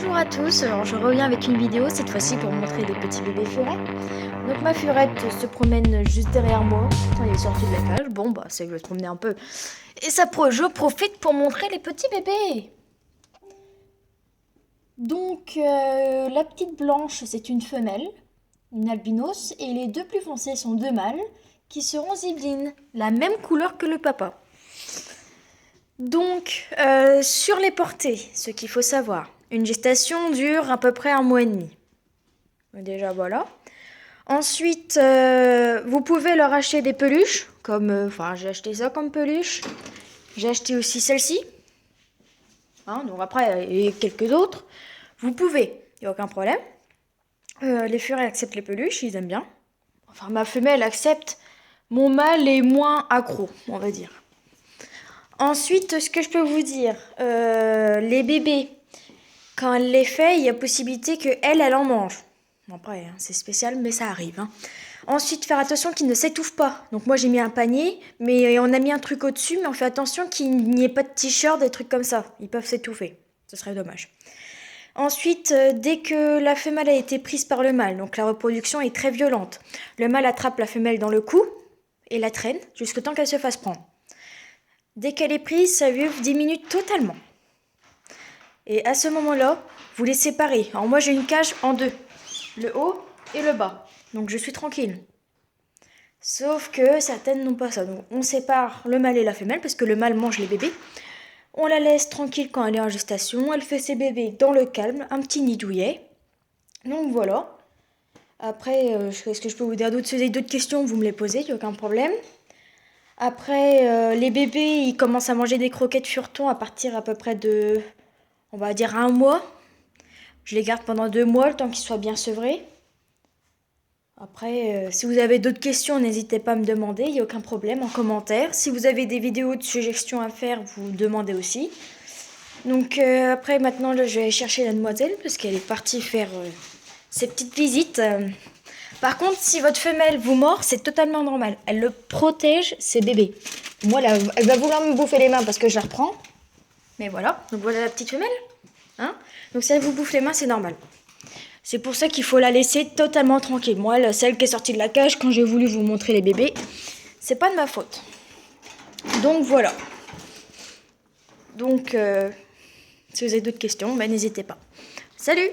Bonjour à tous, alors je reviens avec une vidéo cette fois-ci pour montrer les petits bébés furets. Donc ma furette se promène juste derrière moi, elle est sortie de la cage, bon bah c'est que je vais se promener un peu. Et je profite pour montrer les petits bébés. Donc la petite blanche c'est une femelle, une albinos, et les deux plus foncés sont deux mâles qui seront zibline, la même couleur que le papa. Donc sur les portées, ce qu'il faut savoir. Une gestation dure à peu près 1 mois et demi. Déjà voilà. Ensuite, vous pouvez leur acheter des peluches, comme, j'ai acheté ça comme peluche. J'ai acheté aussi celle-ci. Donc après, il y a quelques autres. Vous pouvez, il n'y a aucun problème. Les furets acceptent les peluches, ils aiment bien. Enfin, ma femelle accepte. Mon mâle est moins accro, on va dire. Ensuite, ce que je peux vous dire, les bébés, quand elle les fait, il y a possibilité qu'elle en mange. Après, c'est spécial, mais ça arrive. Ensuite, faire attention qu'ils ne s'étouffent pas. Donc moi, j'ai mis un panier, mais on a mis un truc au-dessus, mais on fait attention qu'il n'y ait pas de t-shirt, des trucs comme ça. Ils peuvent s'étouffer. Ce serait dommage. Ensuite, dès que la femelle a été prise par le mâle, donc la reproduction est très violente, le mâle attrape la femelle dans le cou et la traîne jusqu'au temps qu'elle se fasse prendre. Dès qu'elle est prise, sa vulve diminue totalement. Et à ce moment-là, vous les séparez. Alors moi, j'ai une cage en deux, le haut et le bas. Donc je suis tranquille. Sauf que certaines n'ont pas ça. Donc on sépare le mâle et la femelle parce que le mâle mange les bébés. On la laisse tranquille quand elle est en gestation. Elle fait ses bébés dans le calme, un petit nid douillet. Donc voilà. Après, est-ce que je peux vous dire d'autres? Si vous avez d'autres questions, vous me les posez, il n'y a aucun problème. Après, les bébés, ils commencent à manger des croquettes Furton à partir à peu près de, on va dire, 1 mois. Je les garde pendant 2 mois, le temps qu'ils soient bien sevrés. Après, si vous avez d'autres questions, n'hésitez pas à me demander, il n'y a aucun problème, en commentaire. Si vous avez des vidéos de suggestions à faire, vous demandez aussi. Donc après, maintenant, là, je vais aller chercher la demoiselle parce qu'elle est partie faire ses petites visites. Par contre, si votre femelle vous mord, c'est totalement normal. Elle le protège, ses bébés. Moi, là, elle va vouloir me bouffer les mains parce que je la reprends. Mais voilà, donc voilà la petite femelle. Donc si elle vous bouffe les mains, c'est normal. C'est pour ça qu'il faut la laisser totalement tranquille. Moi, celle qui est sortie de la cage, quand j'ai voulu vous montrer les bébés, c'est pas de ma faute. Donc voilà. Donc, si vous avez d'autres questions, n'hésitez pas. Salut!